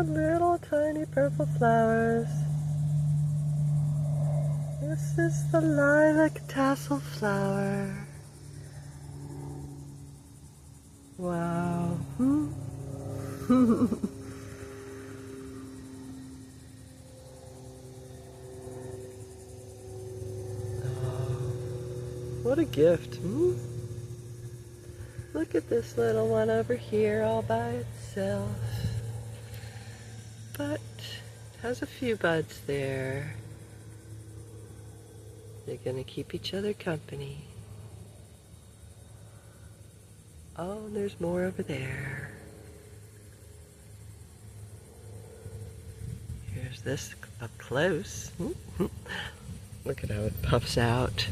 more little tiny purple flowers. This is the Lilac Tassleflower. Wow. What a gift. Look at this little one over here all by itself. But it has a few buds there. They're gonna keep each other company. Oh, and there's more over there. Here's this up close. Look at how it puffs out.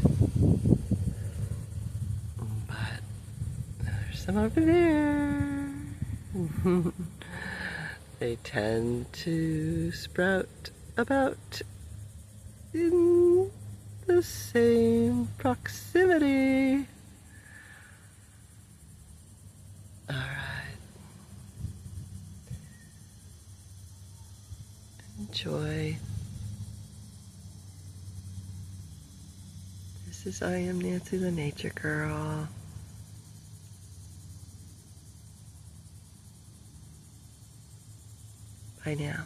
But there's some over there. They tend to sprout about in the same proximity. Alright. Enjoy. This is I Am Nancy the Nature Girl. Bye now.